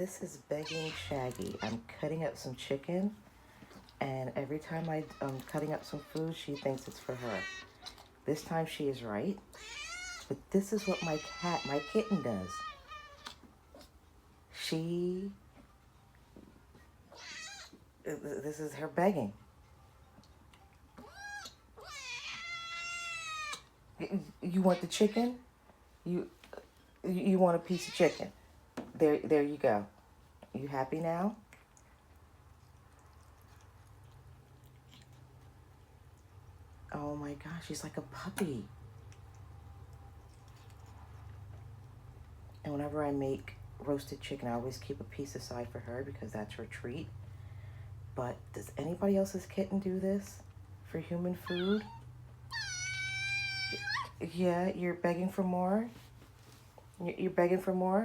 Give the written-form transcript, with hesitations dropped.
This is begging Shaggy. I'm cutting up some chicken, and every time I'm cutting up some food, she thinks it's for her. This time she is right, but this is what my kitten does. This is her begging. You want the chicken? You want a piece of chicken? There you go. You happy now? Oh my gosh, she's like a puppy. And whenever I make roasted chicken, I always keep a piece aside for her because that's her treat. But does anybody else's kitten do this for human food? Yeah, you're begging for more? You're begging for more?